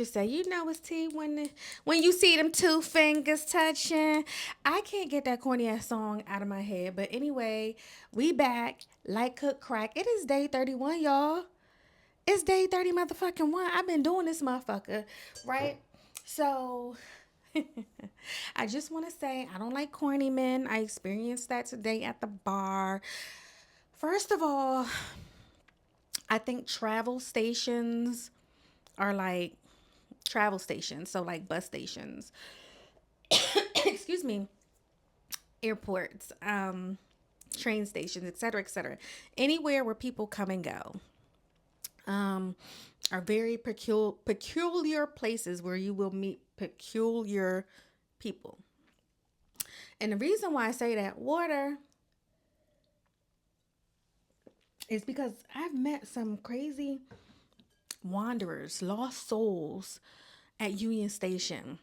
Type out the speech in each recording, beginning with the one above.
you say, you know it's tea when you see them two fingers touching. I can't get that corny ass song out of my head. But anyway, we back like cook crack. It is day 31, y'all. It's day 30 motherfucking one. I've been doing this motherfucker, right? So I just want to say I don't like corny men. I experienced that today at the bar. First of all, I think travel stations are like travel stations, so like bus stations, excuse me, airports, train stations, etc., etc. Anywhere where people come and go, um, are very peculiar places where you will meet peculiar people. And the reason why I say that water is because I've met some crazy wanderers, lost souls at Union Station.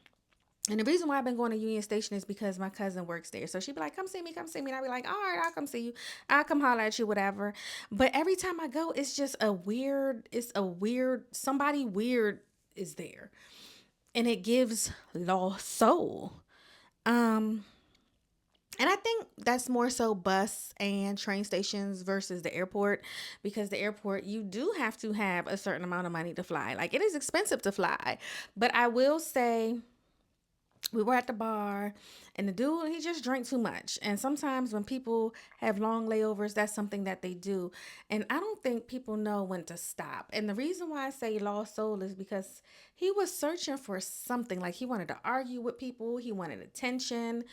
And the reason why I've been going to Union Station is because my cousin works there. So she'd be like, come see me, come see me. And I'd be like, all right, I'll come see you. I'll come holler at you, whatever. But every time I go, it's a weird, somebody weird is there. And it gives lost soul. Um, and I think that's more so bus and train stations versus the airport, because the airport, you do have to have a certain amount of money to fly. Like, it is expensive to fly. But I will say, we were at the bar and the dude, he just drank too much. And sometimes when people have long layovers, that's something that they do. And I don't think people know when to stop. And the reason why I say lost soul is because he was searching for something. Like, he wanted to argue with people, he wanted attention.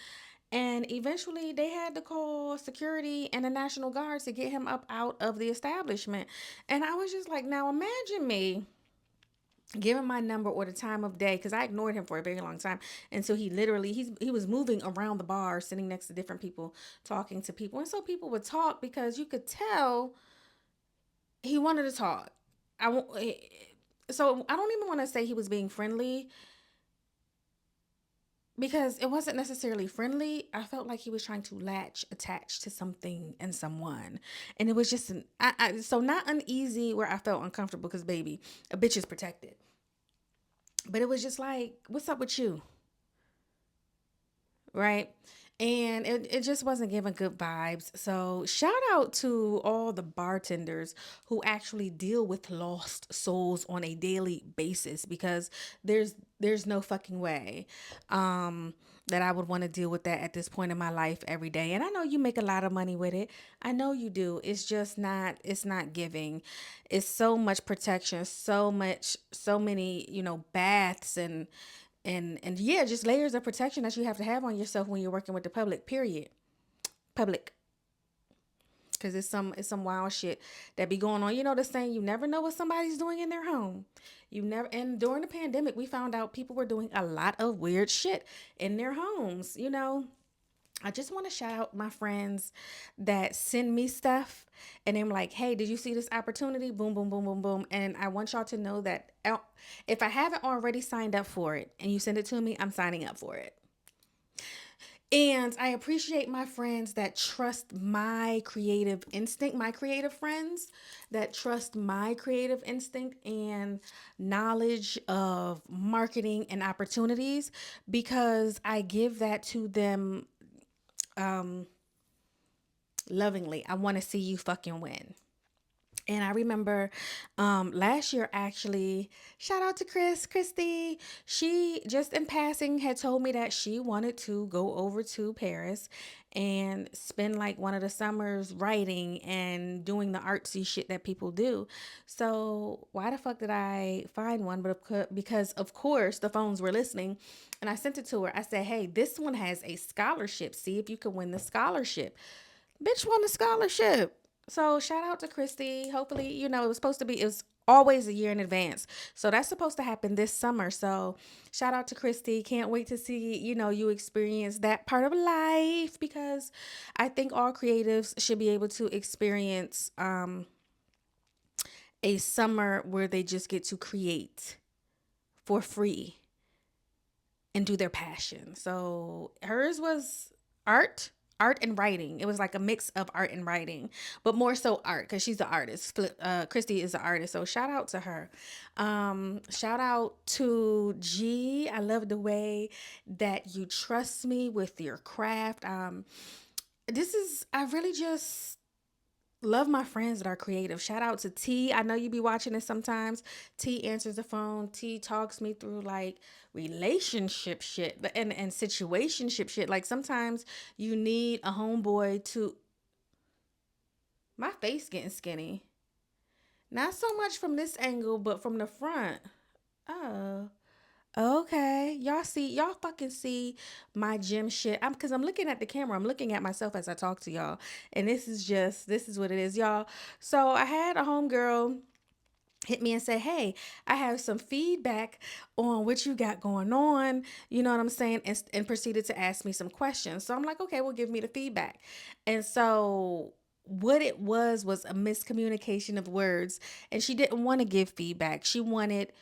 And eventually they had to call security and the National Guard to get him up out of the establishment. And I was just like, now imagine me give him my number or the time of day, because I ignored him for a very long time until he was moving around the bar, sitting next to different people, talking to people. And so people would talk because you could tell he wanted to talk. I won't. So I don't even want to say he was being friendly, because it wasn't necessarily friendly. I felt like he was trying to attach to something and someone, and it was just so not uneasy where I felt uncomfortable, because baby, a bitch is protected. But it was just like, what's up with you? Right? And it just wasn't giving good vibes. So shout out to all the bartenders who actually deal with lost souls on a daily basis, because there's no fucking way that I would want to deal with that at this point in my life every day. And I know you make a lot of money with it. I know you do. It's not giving. It's so much protection, so many, baths and yeah, just layers of protection that you have to have on yourself when you're working with the public, period. Public. Cause it's some wild shit that be going on. You know the saying, you never know what somebody's doing in their home. You never and during the pandemic we found out people were doing a lot of weird shit in their homes. I just want to shout out my friends that send me stuff, and I'm like, hey, did you see this opportunity? Boom, boom, boom, boom, boom. And I want y'all to know that if I haven't already signed up for it and you send it to me, I'm signing up for it. And I appreciate my friends that trust my creative instinct, my creative friends that trust my creative instinct and knowledge of marketing and opportunities, because I give that to them um, lovingly. I want to see you fucking win. And I remember last year, actually, shout out to Christy. She just in passing had told me that she wanted to go over to Paris and spend like one of the summers writing and doing the artsy shit that people do. So why the fuck did I find one? Because of course the phones were listening, and I sent it to her. I said, hey, this one has a scholarship. See if you can win the scholarship. Bitch won the scholarship. So shout out to Christy. Hopefully, it was always a year in advance. So that's supposed to happen this summer. So shout out to Christy. Can't wait to see, you experience that part of life, because I think all creatives should be able to experience a summer where they just get to create for free and do their passion. So hers was art, art and writing. It was like a mix of art and writing, but more so art because she's an artist. Christy is an artist, so shout out to her. Shout out to G. I love the way that you trust me with your craft. I really just love my friends that are creative. Shout out to T. I know you be watching this sometimes. T answers the phone. T talks me through like relationship shit and situationship shit. Like sometimes you need a homeboy to. My face getting skinny. Not so much from this angle, but from the front. Oh. Okay, y'all fucking see my gym shit. I'm looking at the camera. I'm looking at myself as I talk to y'all, and this is what it is, y'all. So I had a homegirl hit me and say, "Hey, I have some feedback on what you got going on." You know what I'm saying? And proceeded to ask me some questions. So I'm like, "Okay, well, give me the feedback." And so what it was a miscommunication of words, and she didn't want to give feedback. She wanted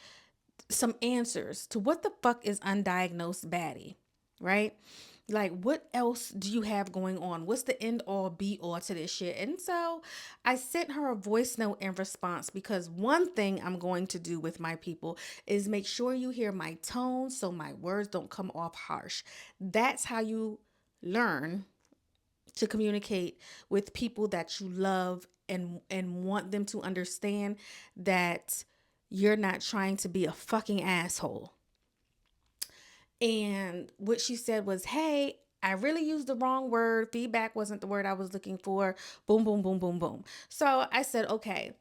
some answers to what the fuck is undiagnosed baddie, right? Like, what else do you have going on? What's the end all be all to this shit? And so I sent her a voice note in response because one thing I'm going to do with my people is make sure you hear my tone so my words don't come off harsh. That's how you learn to communicate with people that you love and want them to understand that you're not trying to be a fucking asshole. And what she said was, "Hey, I really used the wrong word. Feedback wasn't the word I was looking for." Boom, boom, boom, boom, boom. So I said, "Okay,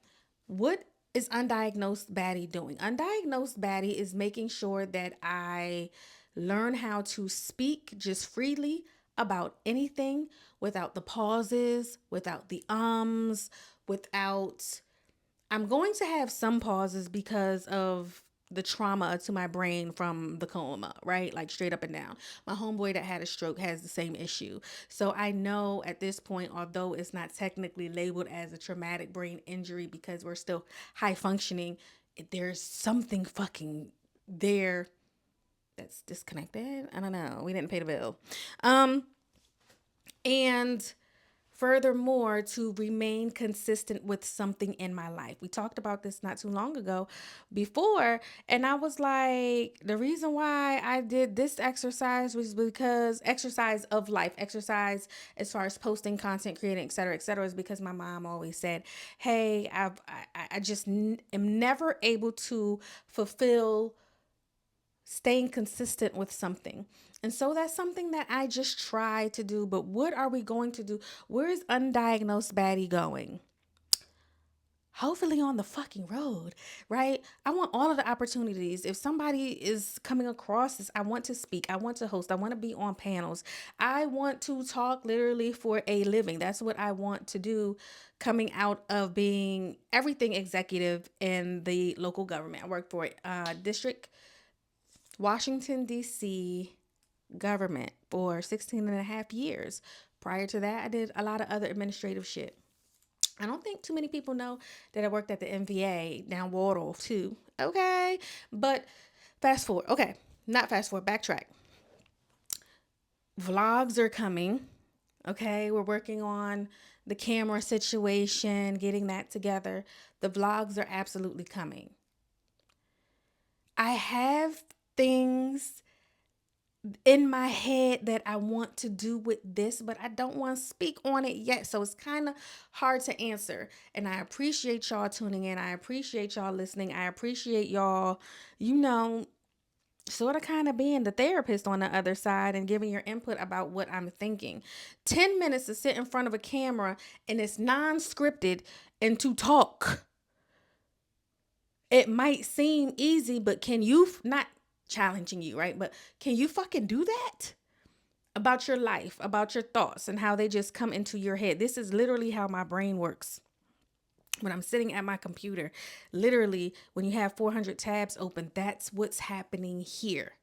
what is undiagnosed baddie doing?" Undiagnosed baddie is making sure that I learn how to speak just freely about anything without the pauses, without the without. I'm going to have some pauses because of the trauma to my brain from the coma, right? Like straight up and down. My homeboy that had a stroke has the same issue. So I know at this point, although it's not technically labeled as a traumatic brain injury because we're still high functioning, there's something fucking there that's disconnected. I don't know. We didn't pay the bill. And furthermore, to remain consistent with something in my life. We talked about this not too long ago before, and I was like, the reason why I did this exercise was because exercise of life, exercise as far as posting content, creating, et cetera, is because my mom always said, "Hey, I just am never able to fulfill staying consistent with something." And so that's something that I just try to do. But what are we going to do? Where is undiagnosed baddie going? Hopefully on the fucking road, right? I want all of the opportunities. If somebody is coming across this, I want to speak. I want to host. I want to be on panels. I want to talk literally for a living. That's what I want to do coming out of being everything executive in the local government. I work for district Washington, D.C. government for 16 and a half years. Prior to that, I did a lot of other administrative shit. I don't think too many people know that I worked at the MVA down Waldorf too. Okay. But fast forward. Okay. Not fast forward, backtrack. Vlogs are coming. Okay. We're working on the camera situation, getting that together. The vlogs are absolutely coming. I have things in my head that I want to do with this, but I don't want to speak on it yet. So it's kind of hard to answer. And I appreciate y'all tuning in. I appreciate y'all listening. I appreciate y'all, you know, sort of kind of being the therapist on the other side and giving your input about what I'm thinking. 10 minutes to sit in front of a camera and it's non-scripted and to talk. It might seem easy, but can you not challenging you, right? But can you fucking do that? About your life, about your thoughts and how they just come into your head. This is literally how my brain works. When I'm sitting at my computer, literally when you have 400 tabs open, that's what's happening here.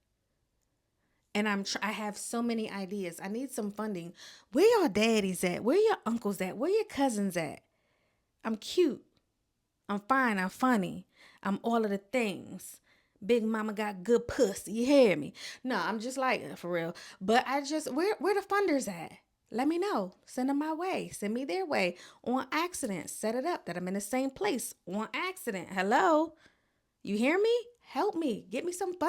And I have so many ideas. I need some funding. Where your daddies at? Where your uncles at? Where your cousins at? I'm cute. I'm fine. I'm funny. I'm all of the things. Big mama got good pussy. You hear me? No, I'm just like, for real. But where the funders at? Let me know. Send them my way. Send me their way on accident. Set it up that I'm in the same place on accident. Hello? You hear me? Help me. Get me some